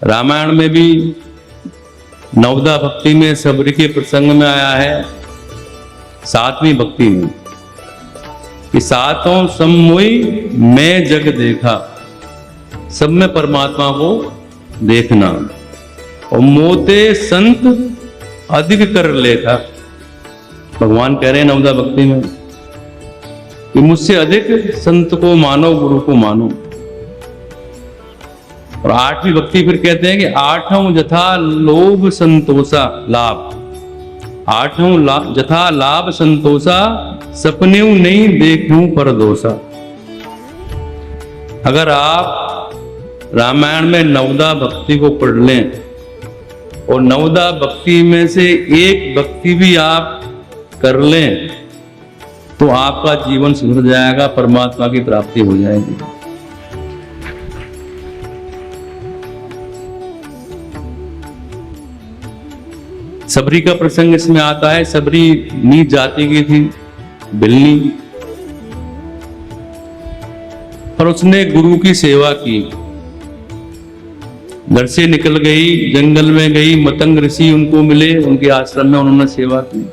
रामायण में भी नवदा भक्ति में सबरी के प्रसंग में आया है, 7वीं भक्ति में कि सातों समोई मैं जग देखा, सब में परमात्मा को देखना। और मोते संत अधिक कर लेखा, भगवान कह रहे हैं नवदा भक्ति में कि मुझसे अधिक संत को मानो, गुरु को मानो। और 8वीं भक्ति फिर कहते हैं कि आठों जथा लोभ संतोषा लाभ, आठों जथा लाभ संतोषा, सपने नहीं देखूं पर दोषा। अगर आप रामायण में नवदा भक्ति को पढ़ लें और नवदा भक्ति में से एक भक्ति भी आप कर लें तो आपका जीवन सुधर जाएगा, परमात्मा की प्राप्ति हो जाएगी। सबरी का प्रसंग इसमें आता है। सबरी नीच जाति की थी, बिल्ली, पर उसने गुरु की सेवा की। घर से निकल गई, जंगल में गई, मतंग ऋषि उनको मिले, उनके आश्रम में उन्होंने सेवा की।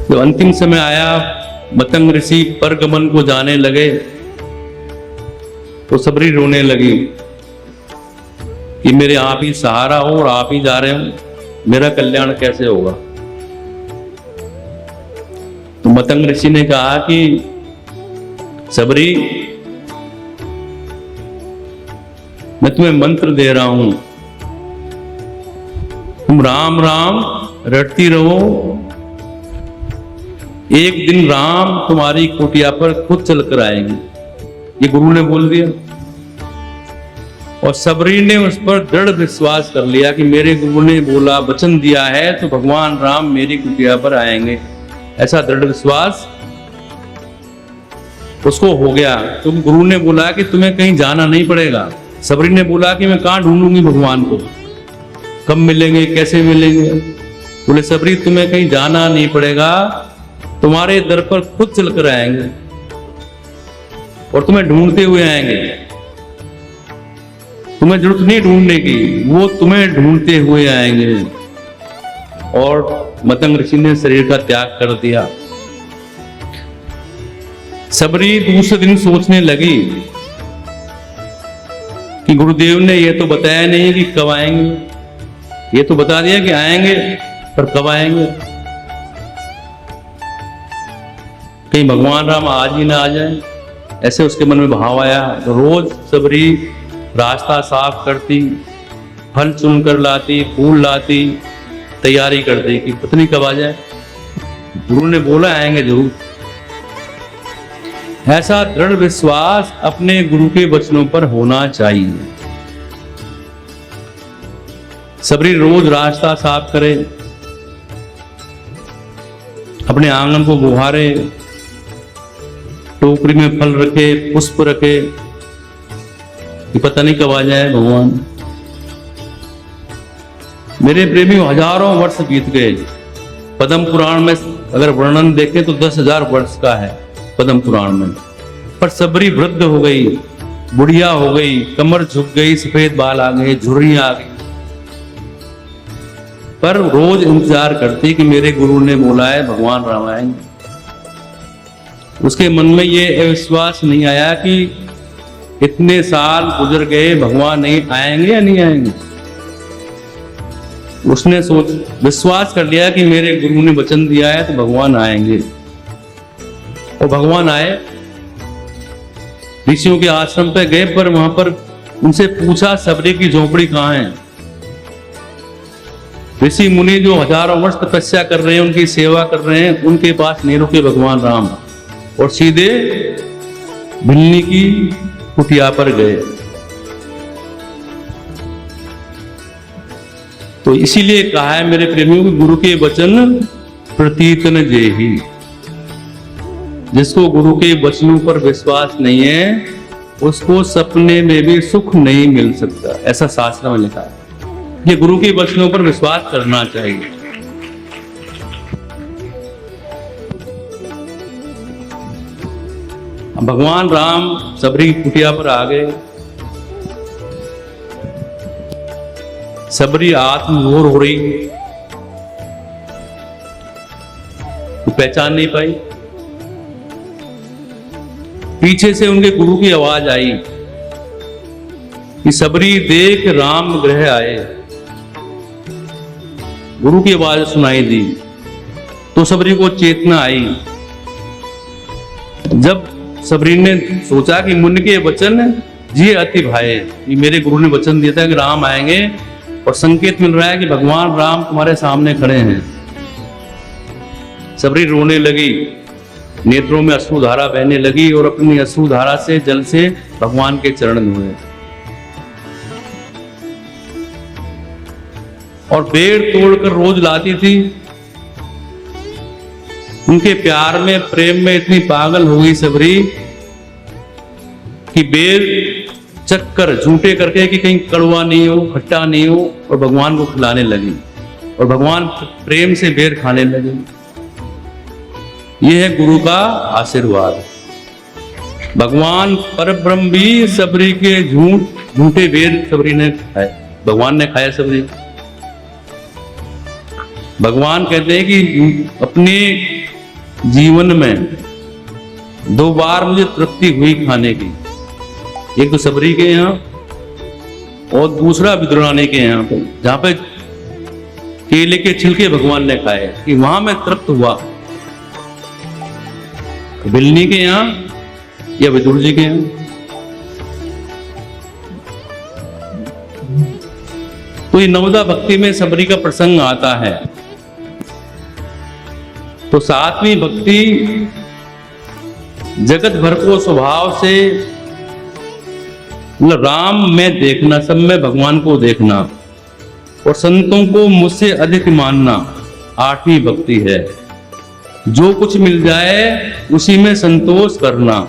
तो अंतिम समय आया, मतंग ऋषि परगमन को जाने लगे तो सबरी रोने लगी कि मेरे आप ही सहारा हो और आप ही जा रहे हो, मेरा कल्याण कैसे होगा। तो मतंग ऋषि ने कहा कि सबरी, मैं तुम्हें मंत्र दे रहा हूं, तुम राम राम रटती रहो, एक दिन राम तुम्हारी कुटिया पर खुद चलकर आएंगे। ये गुरु ने बोल दिया और सबरी ने उस पर दृढ़ विश्वास कर लिया कि मेरे गुरु ने बोला, वचन दिया है तो भगवान राम मेरी कुटिया पर आएंगे। ऐसा दृढ़ विश्वास उसको हो गया, क्योंकि गुरु ने बोला कि तुम्हें कहीं जाना नहीं पड़ेगा। सबरी ने बोला कि मैं कहां ढूंढूंगी भगवान को, कब मिलेंगे, कैसे मिलेंगे। बोले सबरी तुम्हें कहीं जाना नहीं पड़ेगा, तुम्हारे दर पर खुद चलकर आएंगे और तुम्हें ढूंढते हुए आएंगे। तुम्हें जरूरत नहीं ढूंढने की, वो तुम्हें ढूंढते हुए आएंगे। और मतंग ऋषि ने शरीर का त्याग कर दिया। सबरी दूसरे दिन सोचने लगी कि गुरुदेव ने ये तो बताया नहीं कि कब आएंगे, ये तो बता दिया कि आएंगे, पर कब आएंगे। कहीं भगवान राम आज ही ना आ जाए, ऐसे उसके मन में भाव आया। तो रोज सबरी रास्ता साफ करती, फल चुन कर लाती, फूल लाती, तैयारी करती कि पत्नी कब आ जाए। गुरु ने बोला आएंगे जरूर। ऐसा दृढ़ विश्वास अपने गुरु के वचनों पर होना चाहिए। सबरी रोज रास्ता साफ करे, अपने आंगन को बुहारे, टोकरी में फल रखे, पुष्प रखे कि पता नहीं कब आ जाए भगवान। मेरे प्रेमी हजारों वर्ष बीत गए। पद्म पुराण में अगर वर्णन देखें तो 10,000 वर्ष का है पद्म पुराण में। पर सबरी वृद्ध हो गई, बुढ़िया हो गई, कमर झुक गई, सफेद बाल आ गए, झुर्रियां आ गई, पर रोज इंतजार करती कि मेरे गुरु ने बोला है भगवान राम आएंगे। उसके मन में ये अविश्वास नहीं आया कि इतने साल गुजर गए, भगवान नहीं आएंगे या नहीं आएंगे। उसने विश्वास कर लिया कि मेरे गुरु ने वचन दिया है तो भगवान आएंगे। और भगवान आए, ऋषियों के आश्रम पे गए, पर वहां पर उनसे पूछा सबरी की झोपड़ी कहाँ है। ऋषि मुनि जो हजारों वर्ष तपस्या कर रहे हैं, उनकी सेवा कर रहे हैं, उनके पास नहीं रुके भगवान राम और सीधे भिल्ली की कुटिया पर गए। तो इसीलिए कहा है मेरे प्रेमियों कि गुरु के वचन प्रतीतन जेहि। जिसको गुरु के वचनों पर विश्वास नहीं है, उसको सपने में भी सुख नहीं मिल सकता, ऐसा शास्त्र में लिखा है। ये गुरु के वचनों पर विश्वास करना चाहिए। भगवान राम सबरी की कुटिया पर आ गए। सबरी आत्मविभोर हो रही, वो पहचान नहीं पाई। पीछे से उनके गुरु की आवाज आई कि सबरी देख राम गृह आए। गुरु की आवाज सुनाई दी तो सबरी को चेतना आई। जब सबरी ने सोचा कि मुनि के वचन जी अति भाए, ये मेरे गुरु ने वचन दिया था कि राम आएंगे और संकेत मिल रहा है कि भगवान राम तुम्हारे सामने खड़े हैं। सबरी रोने लगी, नेत्रों में अश्रुधारा बहने लगी और अपनी अश्रुधारा से जल से भगवान के चरण धोए और बेर तोड़कर रोज लाती थी। उनके प्यार में, प्रेम में इतनी पागल हो गई सबरी कि बेर चक्कर झूठे करके कि कहीं कड़वा नहीं हो, खट्टा नहीं हो, और भगवान को खिलाने लगी और भगवान प्रेम से बेर खाने लगे। यह है गुरु का आशीर्वाद। भगवान परब्रह्म भी सबरी के झूठे बेर सबरी ने खाए, भगवान ने खाया सबरी। भगवान कहते हैं कि अपने जीवन में 2 बार मुझे तृप्ति हुई खाने की, एक तो सबरी के यहाँ और दूसरा विदुरानी के यहाँ पे, जहां पे केले के छिलके भगवान ने खाए कि वहां मैं तृप्त हुआ। बिल्ली के यहाँ या विदुर जी के यहाँ। तो ये नवदा भक्ति में सबरी का प्रसंग आता है। तो 7वीं भक्ति जगत भर को स्वभाव से राम में देखना, सब में भगवान को देखना और संतों को मुझसे अधिक मानना 8वीं भक्ति है। जो कुछ मिल जाए उसी में संतोष करना।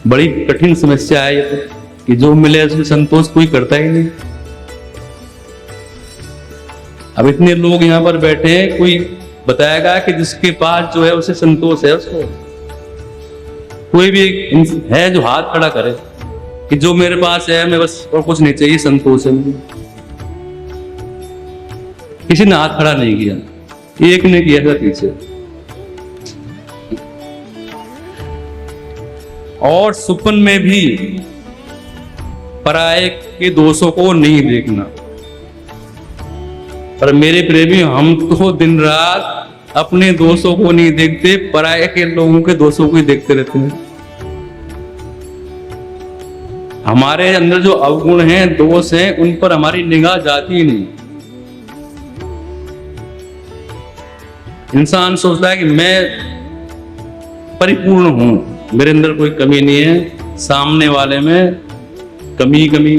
बड़ी कठिन समस्या है ये तो, कि जो मिले उसमें संतोष कोई करता ही नहीं। अब इतने लोग यहाँ पर बैठे हैं, कोई बताएगा कि जिसके पास जो है उसे संतोष है? उसको कोई भी है जो हाथ खड़ा करे कि जो मेरे पास है, मैं बस और कुछ नहीं चाहिए, संतोष है मुझे? किसी ने हाथ खड़ा नहीं किया, एक ने किया था पीछे। और सुपन में भी पराये के दोषों को नहीं देखना। पर मेरे प्रेमी, हम तो दिन रात अपने दोषों को नहीं देखते, पराये के लोगों के दोषों को ही देखते रहते हैं। हमारे अंदर जो अवगुण हैं, दोष हैं, उन पर हमारी निगाह जाती ही नहीं। इंसान सोचता है कि मैं परिपूर्ण हूं, मेरे अंदर कोई कमी नहीं है, सामने वाले में कमी कमी।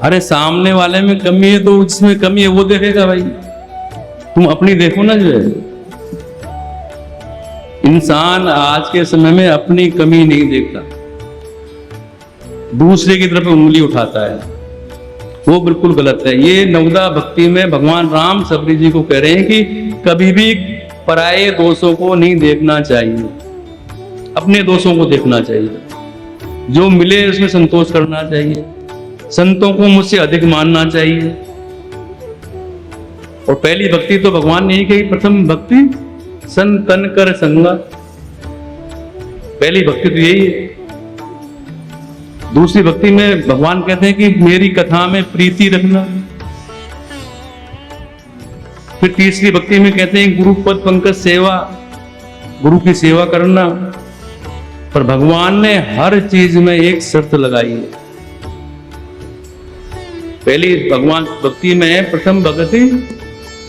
अरे सामने वाले में कमी है तो जिसमें कमी है वो देखेगा भाई, तुम अपनी देखो ना। जो है इंसान आज के समय में अपनी कमी नहीं देखता, दूसरे की तरफ उंगली उठाता है, वो बिल्कुल गलत है। ये नवदा भक्ति में भगवान राम सबरी जी को कह रहे हैं कि कभी भी पराये दोषों को नहीं देखना चाहिए, अपने दोषों को देखना चाहिए। जो मिले उसमें संतोष करना चाहिए, संतों को मुझसे अधिक मानना चाहिए। और पहली भक्ति तो भगवान ने ही कही, प्रथम भक्ति संतन कर संगा, पहली भक्ति तो यही है। दूसरी भक्ति में भगवान कहते हैं कि मेरी कथा में प्रीति रखना। फिर तीसरी भक्ति में कहते हैं गुरु पद पंकज सेवा, गुरु की सेवा करना। पर भगवान ने हर चीज में एक शर्त लगाई है। पहली भगवान भक्ति में है प्रथम भक्ति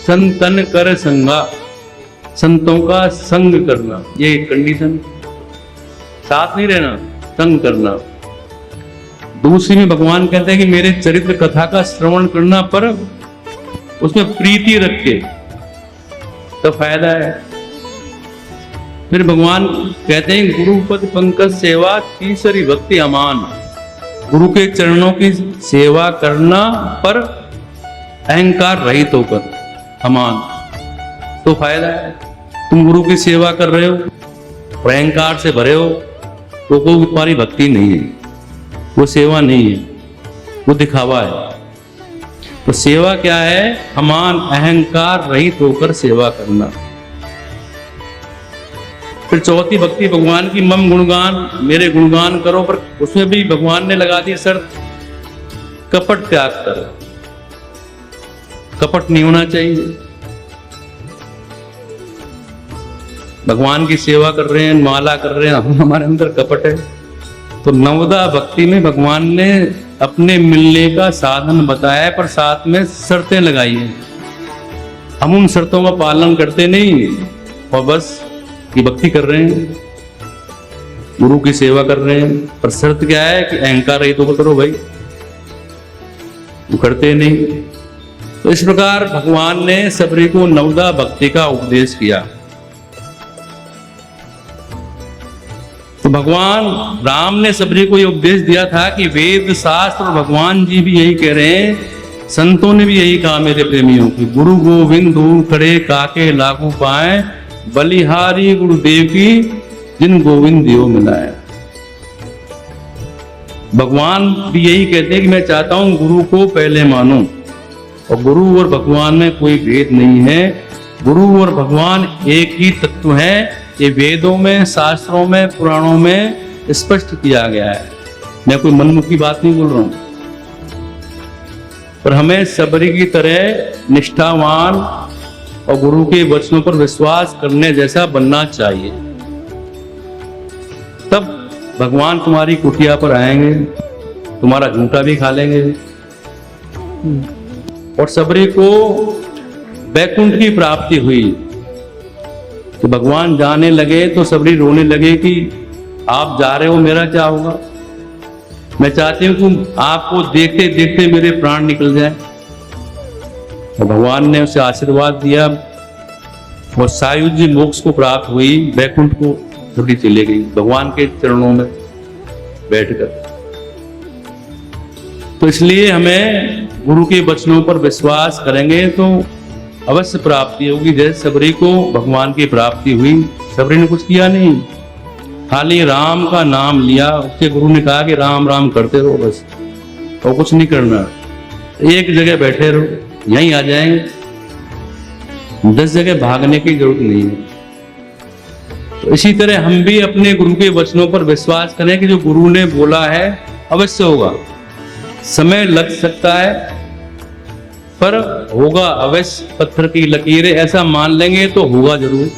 संतन कर संगा, संतों का संग करना, ये एक कंडीशन, साथ नहीं रहना, संग करना। दूसरी में भगवान कहते हैं कि मेरे चरित्र कथा का श्रवण करना, पर उसमें प्रीति रख के तो फायदा है। फिर भगवान कहते हैं गुरु पद पंकज सेवा, तीसरी भक्ति अमान, गुरु के चरणों की सेवा करना पर अहंकार रहित होकर, अमान, तो फायदा है। तुम गुरु की सेवा कर रहे हो, और अहंकार से भरे हो तो वो तुम्हारी भक्ति नहीं है, वो सेवा नहीं है, वो दिखावा है। तो सेवा क्या है? अमान अहंकार रहित होकर सेवा करना। फिर चौथी भक्ति भगवान की, मम गुणगान, मेरे गुणगान करो। पर उसमें भी भगवान ने लगा दी शर्त, कपट त्याग करो। कपट नहीं होना चाहिए। भगवान की सेवा कर रहे हैं, माला कर रहे हैं, हमारे अंदर कपट है। तो नवदा भक्ति में भगवान ने अपने मिलने का साधन बताया है, पर साथ में शर्तें लगाई हैं। हम उन शर्तों का पालन करते नहीं और बस की भक्ति कर रहे हैं, गुरु की सेवा कर रहे हैं। पर शर्त क्या है कि अहंकार रहित होकर करो भाई, वो करते नहीं। तो इस प्रकार भगवान ने सबरी को नवदा भक्ति का उपदेश किया। तो भगवान राम ने सबरी को यह उपदेश दिया था कि वेद शास्त्र और भगवान जी भी यही कह रहे हैं, संतों ने भी यही कहा मेरे प्रेमियों की, गुरु गोविंद दूर खड़े काके लागू पाए, बलिहारी गुरुदेव की जिन गोविंद दियो मिलाए। भगवान भी यही कहते हैं कि मैं चाहता हूं गुरु को पहले मानो, और गुरु और भगवान में कोई भेद नहीं है। गुरु और भगवान एक ही तत्व है। ये वेदों में, शास्त्रों में, पुराणों में स्पष्ट किया गया है। मैं कोई मनमुखी बात नहीं बोल रहा हूं। पर हमें सबरी की तरह निष्ठावान और गुरु के वचनों पर विश्वास करने जैसा बनना चाहिए। तब भगवान तुम्हारी कुटिया पर आएंगे, तुम्हारा झूठा भी खा लेंगे। और सबरी को वैकुंठ की प्राप्ति हुई। तो भगवान जाने लगे तो सबरी रोने लगे कि आप जा रहे हो, मेरा क्या होगा? मैं चाहती हूं कि आपको देखते देखते मेरे प्राण निकल जाए। तो भगवान ने उसे आशीर्वाद दिया और सायुज्य मोक्ष को प्राप्त हुई। वैकुंठ को सबरी चले गई भगवान के चरणों में बैठकर। तो इसलिए हमें गुरु के वचनों पर विश्वास करेंगे तो अवश्य प्राप्ति होगी। जैसे सबरी को भगवान की प्राप्ति हुई, सबरी ने कुछ किया नहीं, खाली राम का नाम लिया। उसके गुरु ने कहा कि राम राम करते रहो बस, और कुछ नहीं करना, एक जगह बैठे रहो, यहीं आ जाएंगे, 10 जगह भागने की जरूरत नहीं है। तो इसी तरह हम भी अपने गुरु के वचनों पर विश्वास करें कि जो गुरु ने बोला है अवश्य होगा। समय लग सकता है पर होगा अवश्य। पत्थर की लकीरें ऐसा मान लेंगे तो होगा जरूर।